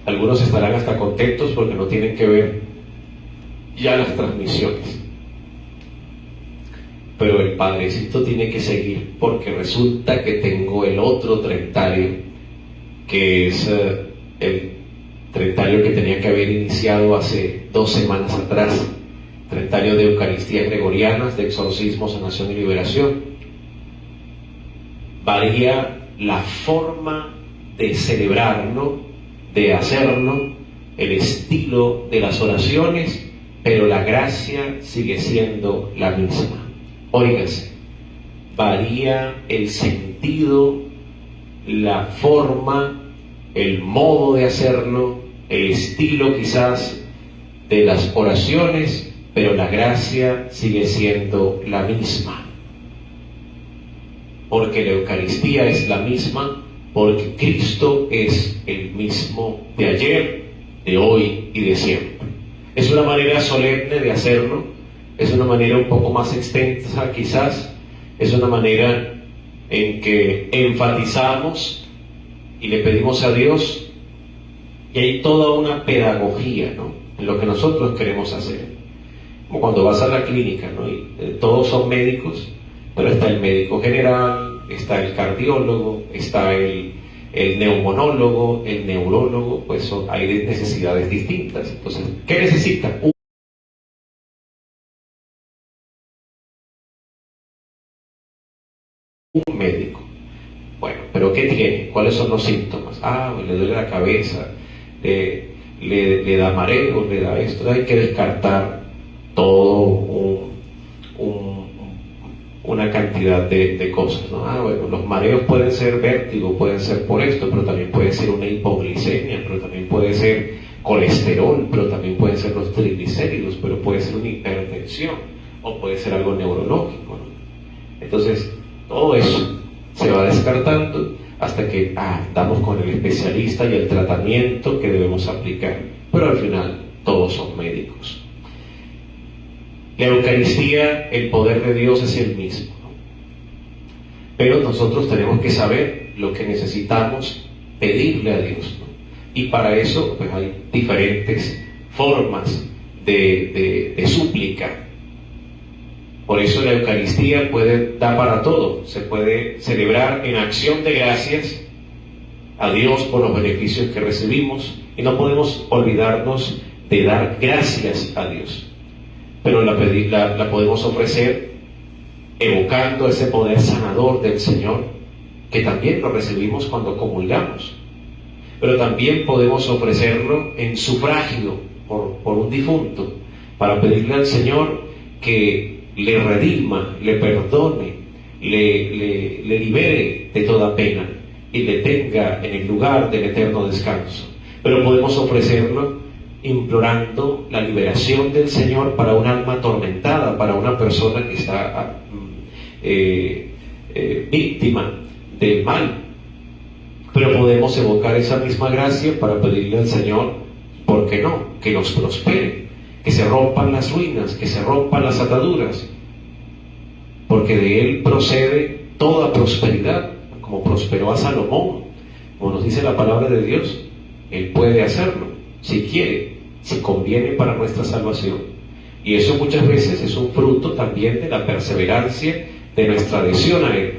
Algunos estarán hasta contentos porque no tienen que ver ya las transmisiones. Pero el padrecito tiene que seguir, porque resulta que tengo el otro trentario, que es el trentario que tenía que haber iniciado hace 2 semanas atrás, trentario de Eucaristías Gregorianas, de exorcismo, sanación y liberación. Varía la forma de celebrarlo, de hacerlo, el estilo de las oraciones, pero la gracia sigue siendo la misma. Óigase, varía el sentido, la forma, el modo de hacerlo, el estilo quizás de las oraciones, pero la gracia sigue siendo la misma. Porque la Eucaristía es la misma, porque Cristo es el mismo de ayer, de hoy y de siempre. Es una manera solemne de hacerlo, es una manera un poco más extensa quizás, es una manera en que enfatizamos y le pedimos a Dios, y hay toda una pedagogía, ¿no?, en lo que nosotros queremos hacer. Como cuando vas a la clínica, ¿no?, y todos son médicos, pero está el médico general, está el cardiólogo, está el neumonólogo, el neurólogo, pues hay necesidades distintas. Entonces, ¿qué necesita? Un médico. Bueno, ¿pero qué tiene? ¿Cuáles son los síntomas? Le duele la cabeza, le da mareo, le da esto. Hay que descartar todo una cantidad de cosas, ¿no? Bueno, los mareos pueden ser vértigo, pueden ser por esto, pero también puede ser una hipoglicemia, pero también puede ser colesterol, pero también pueden ser los triglicéridos, pero puede ser una hipertensión, o puede ser algo neurológico, ¿no? Entonces, todo eso se va descartando hasta que damos con el especialista y el tratamiento que debemos aplicar, pero al final todos son médicos. La Eucaristía, el poder de Dios es el mismo, ¿no? Pero nosotros tenemos que saber lo que necesitamos pedirle a Dios, ¿no? Y para eso pues hay diferentes formas de súplica. Por eso la Eucaristía dar para todo. Se puede celebrar en acción de gracias a Dios por los beneficios que recibimos, y no podemos olvidarnos de dar gracias a Dios. Pero la podemos ofrecer evocando ese poder sanador del Señor, que también lo recibimos cuando comulgamos. Pero también podemos ofrecerlo en sufragio por un difunto, para pedirle al Señor que le redima, le perdone, le libere de toda pena y le tenga en el lugar del eterno descanso. Pero podemos ofrecerlo implorando la liberación del Señor para un alma atormentada, para una persona que está víctima del mal. Pero podemos evocar esa misma gracia para pedirle al Señor, ¿por qué no?, que nos prospere, que se rompan las ruinas, que se rompan las ataduras, porque de Él procede toda prosperidad, como prosperó a Salomón, como nos dice la palabra de Dios. Él puede hacerlo, si quiere, si conviene para nuestra salvación. Y eso muchas veces es un fruto también de la perseverancia de nuestra adhesión a Él.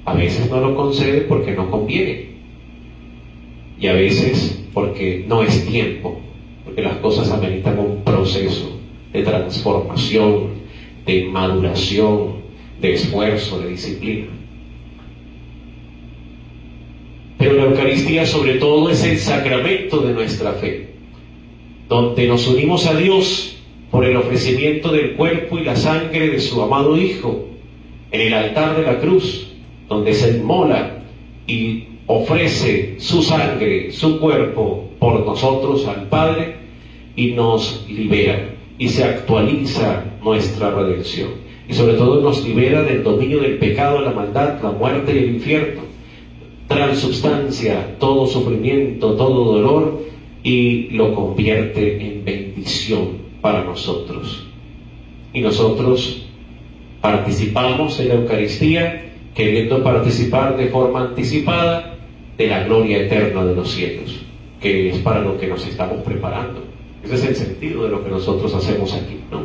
A veces no lo concede porque no conviene, y a veces porque no es tiempo, porque las cosas ameritan un proceso de transformación, de maduración, de esfuerzo, de disciplina. Pero la Eucaristía sobre todo es el sacramento de nuestra fe, donde nos unimos a Dios por el ofrecimiento del cuerpo y la sangre de su amado Hijo en el altar de la cruz, donde se inmola y ofrece su sangre, su cuerpo por nosotros al Padre, y nos libera, y se actualiza nuestra redención, y sobre todo nos libera del dominio del pecado, la maldad, la muerte y el infierno. Transubstancia todo sufrimiento, todo dolor, y lo convierte en bendición para nosotros. Y nosotros participamos en la Eucaristía, queriendo participar de forma anticipada de la gloria eterna de los cielos, que que es para lo que nos estamos preparando. Ese es el sentido de lo que nosotros hacemos aquí, ¿no?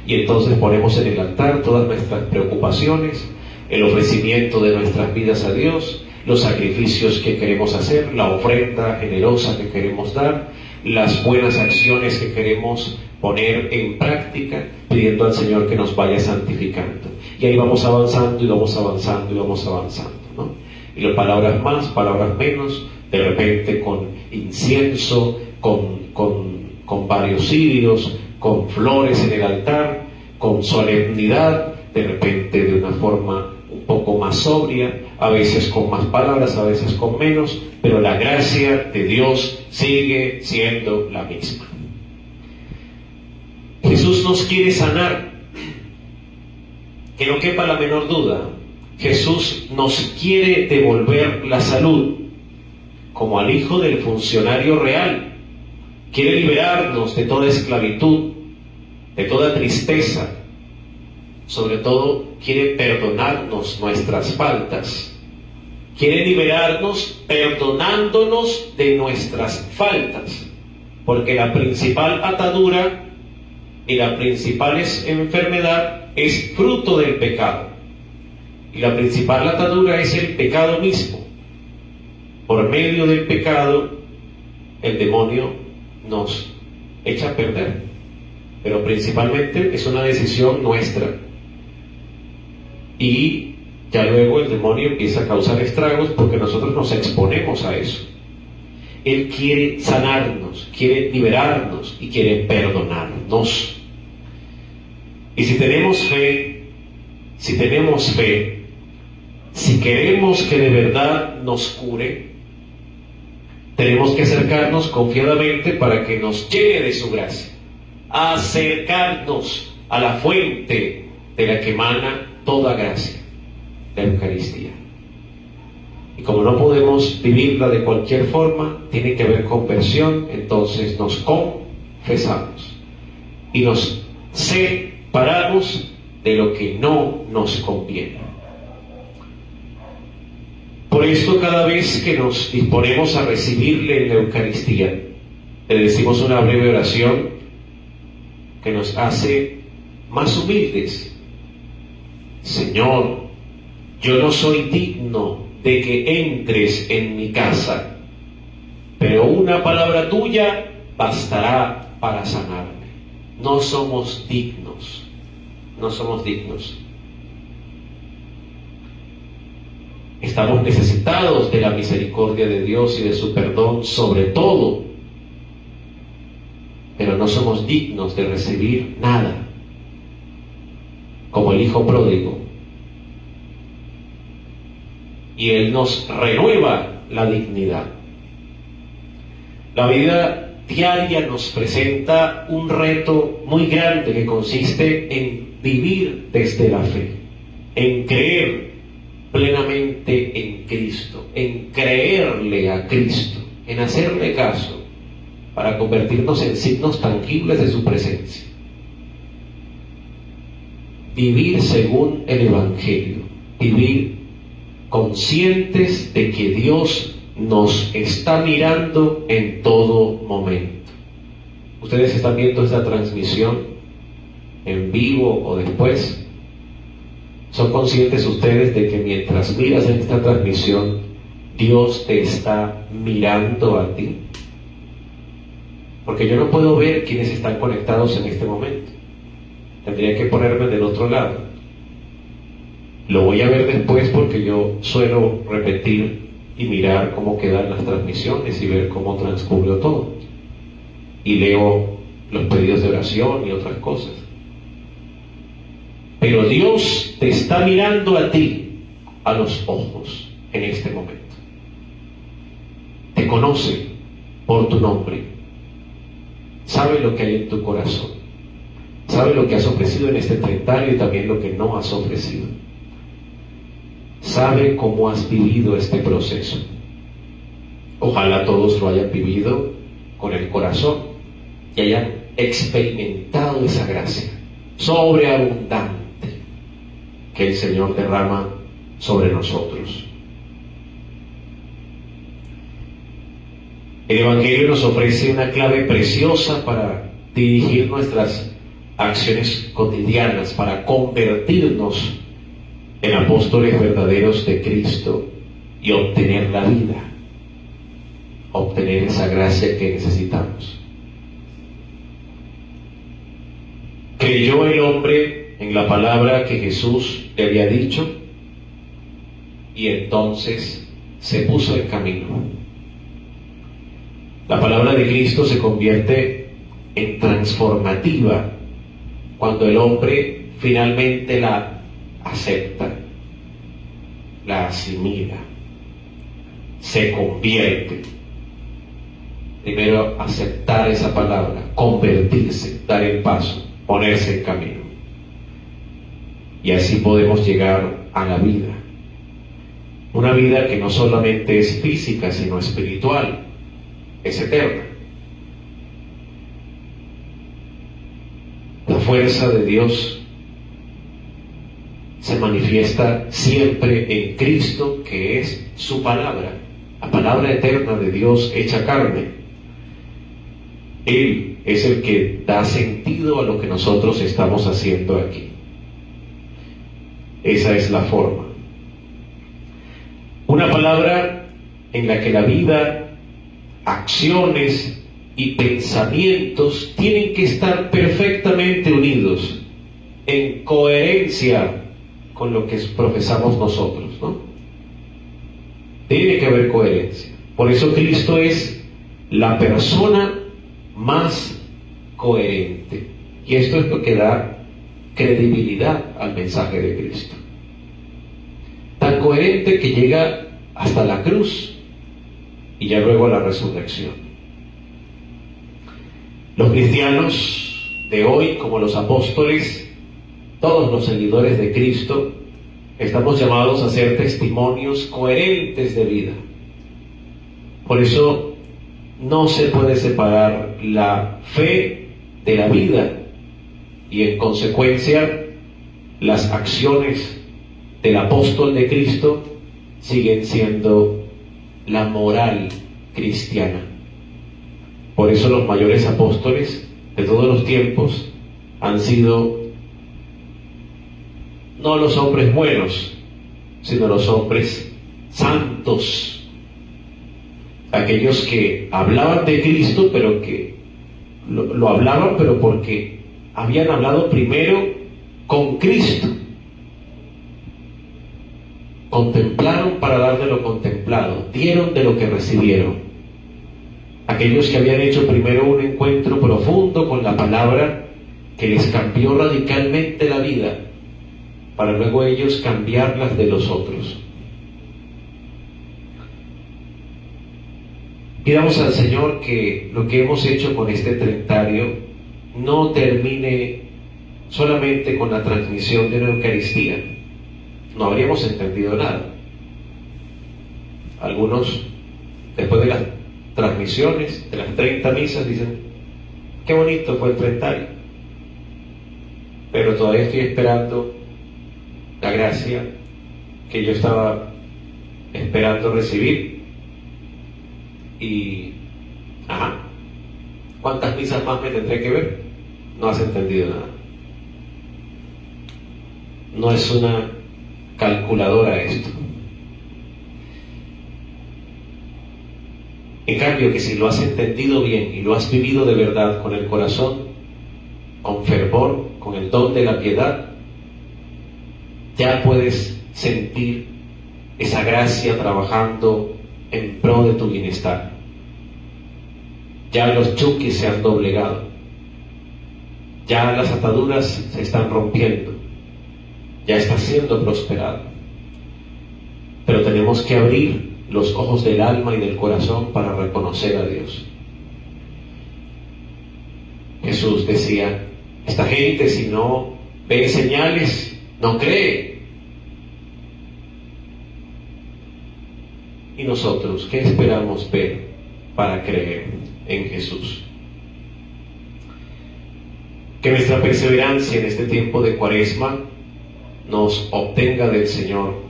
Y entonces ponemos en el altar todas nuestras preocupaciones, el ofrecimiento de nuestras vidas a Dios, los sacrificios que queremos hacer, la ofrenda generosa que queremos dar, las buenas acciones que queremos poner en práctica, pidiendo al Señor que nos vaya santificando. Y ahí vamos avanzando y vamos avanzando y vamos avanzando, ¿no? Y las palabras más, palabras menos, de repente con incienso, con varios cirios, con flores en el altar, con solemnidad, de repente de una forma un poco más sobria, a veces con más palabras, a veces con menos, pero la gracia de Dios sigue siendo la misma. Jesús nos quiere sanar, que no quepa la menor duda. Jesús nos quiere devolver la salud, como al hijo del funcionario real. Quiere liberarnos de toda esclavitud, de toda tristeza. Sobre todo, quiere perdonarnos nuestras faltas. Quiere liberarnos perdonándonos de nuestras faltas. Porque la principal atadura y la principal enfermedad es fruto del pecado. Y la principal atadura es el pecado mismo. Por medio del pecado, el demonio nos echa a perder. Pero principalmente es una decisión nuestra. Y ya luego el demonio empieza a causar estragos porque nosotros nos exponemos a eso. Él quiere sanarnos, quiere liberarnos y quiere perdonarnos. Y si tenemos fe, si queremos que de verdad nos cure, tenemos que acercarnos confiadamente para que nos llene de su gracia. Acercarnos a la fuente de la que emana toda gracia, la Eucaristía. Y como no podemos vivirla de cualquier forma, tiene que haber conversión, entonces nos confesamos y nos separamos de lo que no nos conviene. Por esto, cada vez que nos disponemos a recibirle en la Eucaristía, le decimos una breve oración que nos hace más humildes. Señor, yo no soy digno de que entres en mi casa, pero una palabra tuya bastará para sanarme. No somos dignos, no somos dignos. Estamos necesitados de la misericordia de Dios y de su perdón sobre todo, pero no somos dignos de recibir nada, como el hijo pródigo. Y Él nos renueva la dignidad. La vida diaria nos presenta un reto muy grande que consiste en vivir desde la fe, en creer plenamente en Cristo, en creerle a Cristo, en hacerle caso, para convertirnos en signos tangibles de su presencia. Vivir según el Evangelio, vivir conscientes de que Dios nos está mirando en todo momento. Ustedes están viendo esta transmisión en vivo o después. ¿Son conscientes ustedes de que mientras miras en esta transmisión, Dios te está mirando a ti? Porque yo no puedo ver quiénes están conectados en este momento. Tendría que ponerme del otro lado. Lo voy a ver después porque yo suelo repetir y mirar cómo quedan las transmisiones y ver cómo transcurrió todo. Y leo los pedidos de oración y otras cosas. Pero Dios te está mirando a ti, a los ojos, en este momento. Te conoce por tu nombre. Sabe lo que hay en tu corazón. Sabe lo que has ofrecido en este trentario y también lo que no has ofrecido. Sabe cómo has vivido este proceso. Ojalá todos lo hayan vivido con el corazón y hayan experimentado esa gracia sobreabundante que el Señor derrama sobre nosotros. El Evangelio nos ofrece una clave preciosa para dirigir nuestras acciones cotidianas, para convertirnos en apóstoles verdaderos de Cristo y obtener la vida, obtener esa gracia que necesitamos. Creyó el hombre en la palabra que Jesús le había dicho y entonces se puso en camino. La palabra de Cristo se convierte en transformativa cuando el hombre finalmente la acepta, la asimila, se convierte. Primero aceptar esa palabra, convertirse, dar el paso, ponerse en camino. Y así podemos llegar a la vida. Una vida que no solamente es física, sino espiritual, es eterna. La fuerza de Dios se manifiesta siempre en Cristo, que es su palabra, la palabra eterna de Dios hecha carne. Él es el que da sentido a lo que nosotros estamos haciendo aquí. Esa es la forma. Una palabra en la que la vida, acciones y pensamientos tienen que estar perfectamente unidos, en coherencia con lo que profesamos nosotros, ¿no? Tiene que haber coherencia. Por eso Cristo es la persona más coherente. Y esto es lo que da credibilidad al mensaje de Cristo. Tan coherente que llega hasta la cruz y ya luego a la resurrección. Los cristianos de hoy, como los apóstoles, todos los seguidores de Cristo, estamos llamados a ser testimonios coherentes de vida. Por eso no se puede separar la fe de la vida y en consecuencia las acciones del apóstol de Cristo siguen siendo la moral cristiana. Por eso los mayores apóstoles de todos los tiempos han sido no los hombres buenos, sino los hombres santos. Aquellos que hablaban de Cristo, pero que lo hablaban, pero porque habían hablado primero con Cristo. Contemplaron para dar de lo contemplado, dieron de lo que recibieron. Aquellos que habían hecho primero un encuentro profundo con la palabra que les cambió radicalmente la vida, para luego ellos cambiarlas de los otros. Pidamos al Señor que lo que hemos hecho con este trentario no termine solamente con la transmisión de una Eucaristía. No habríamos entendido nada. Algunos, después de las transmisiones, de las 30 misas, dicen: qué bonito fue el trentario, pero todavía estoy esperando la gracia que yo estaba esperando recibir. Y ¿cuántas misas más me tendré que ver? No has entendido nada. No es una calculadora esto. En cambio, que si lo has entendido bien y lo has vivido de verdad con el corazón, con fervor, con el don de la piedad, ya puedes sentir esa gracia trabajando en pro de tu bienestar. Ya los chukis se han doblegado, ya las ataduras se están rompiendo, ya está siendo prosperado. Pero tenemos que abrir los ojos del alma y del corazón para reconocer a Dios. Jesús decía: esta gente, si no ve señales, no cree. ¿Y nosotros qué esperamos ver para creer en Jesús? Que nuestra perseverancia en este tiempo de Cuaresma nos obtenga del Señor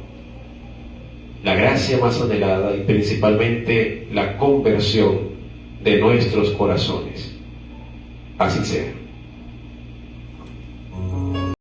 la gracia más anhelada y principalmente la conversión de nuestros corazones. Así sea.